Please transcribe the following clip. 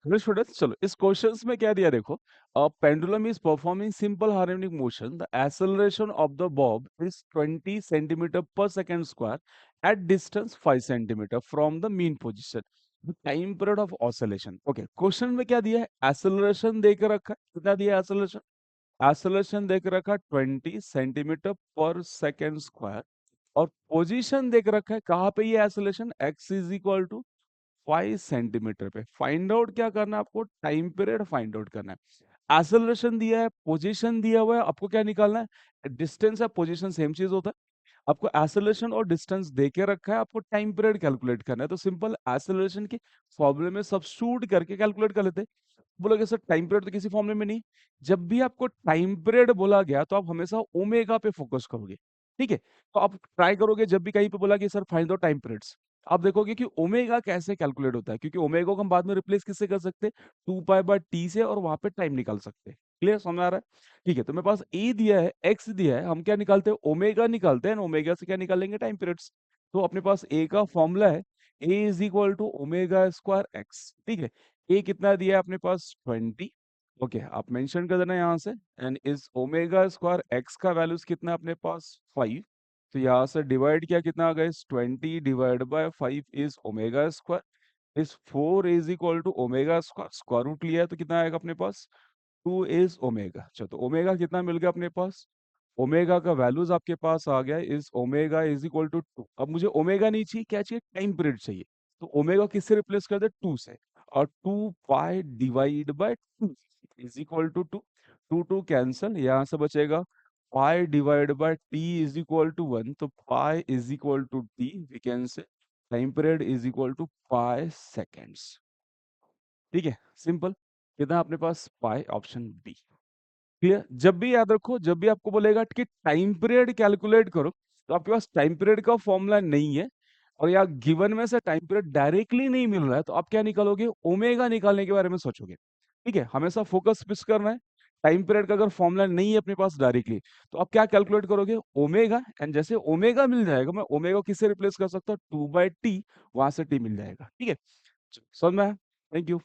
Hello students, चलो इस questions में क्या दिया देखो। Pendulum is performing simple harmonic motion, the acceleration of the bob is 20 centimetre per second square at distance 5 centimetre from the mean position, the time period of oscillation. Okay, question में क्या दिया है? Acceleration देकर रखा है। कितना दिया है एक्सेलरेशन? एक्सेलरेशन देकर रखा है 20 सेंटीमीटर पर सेकंड स्क्वायर, और पोजीशन देकर रखा है कहाँ पे ये acceleration, x is equal to 5 centimetre पे। फाइंड आउट क्या करना है आपको? टाइम पीरियड फाइंड आउट करना है। एक्सेलरेशन दिया है, पोजीशन दिया हुआ है, आपको क्या निकालना है? डिस्टेंस या पोजीशन सेम चीज होता है। आपको एक्सेलरेशन और डिस्टेंस दे के रखा है, आपको टाइम पीरियड कैलकुलेट करना है। तो सिंपल एक्सेलरेशन की फॉर्मूले में सब्स्टिट्यूट करके कैलकुलेट कर लेते हैं। बोलोगे सर टाइम पीरियड तो किसी फॉर्मूले में नहीं। जब भी आपको टाइम पीरियड बोला गया तो आप हमेशा ओमेगा पे फोकस करोगे। ठीक है, तो आप ट्राई करोगे जब भी कहीं पे बोला कि sir find the time periods, आप देखोगे कि ओमेगा कैसे कैलकुलेट होता है, क्योंकि ओमेगा को हम बाद में रिप्लेस किससे कर सकते हैं? 2 पाई बाय टी से, और वहां पे टाइम निकाल सकते हैं। क्लियर, समझ आ रहा है? ठीक है, तो मेरे पास ए दिया है, एक्स दिया है, हम क्या निकालते हैं? ओमेगा निकालते हैं। ओमेगा से क्या निकालेंगे? Time periods. तो अपने पास ए का फॉर्मूला है, A is equal to omega square x. ठीक है, ए कितना दिया है अपने पास? 20। ओके, आप मेंशन कर देना यहाँ से। एंड इस ओमेगा स्क्वायर एक्स का वैल्यूज कितना है अपने पास? 5। तो यहाँ से डिवाइड किया, कितना आ गया? इस 20 divide by 5 is omega square. इस 4 is equal to omega square, square root लिया है तो कितना आएगा अपने पास? 2 इज ओमेगा। चलो, तो ओमेगा कितना मिल गया अपने पास? ओमेगा का वैल्यूज आपके पास आ गया, is omega is equal to 2। अब मुझे ओमेगा नहीं चाहिए, क्या चाहिए? टाइम पीरियड चाहिए। तो ओमेगा किससे रिप्लेस कर दे? 2 से। और 2 pi divide by 2 is equal to 2। 2 2 cancel, यहाँ से बचेगा pi divide by T is equal to 1। तो pi is equal to T, we can say time period is equal to pi seconds. ठीक है, सिंपल। कितना अपने पास? Pi, option B. क्लियर? जब भी याद रखो, जब भी आपको बोलेगा कि टाइम पीरियड कैलकुलेट करो, तो आपके पास टाइम पीरियड का फॉर्मूला नहीं है, और या गिवन में से टाइम पीरियड डायरेक्टली नहीं मिल रहा है, तो आप क्या निकालोगे? ओमेगा निकालने के बारे में सोचोगे। ठीक है, हमेशा फोकस किस करना है? टाइम पीरियड का अगर फॉर्मूला नहीं है अपने पास डायरेक्टली, तो आप क्या कैलकुलेट करोगे? ओमेगा। एंड जैसे ओमेगा मिल जाएगा, मैं ओमेगा किससे रिप्लेस कर सकता हूँ? 2 बाई टी, वहां से टी मिल जाएगा। ठीक है, समझ में आया? Thank you.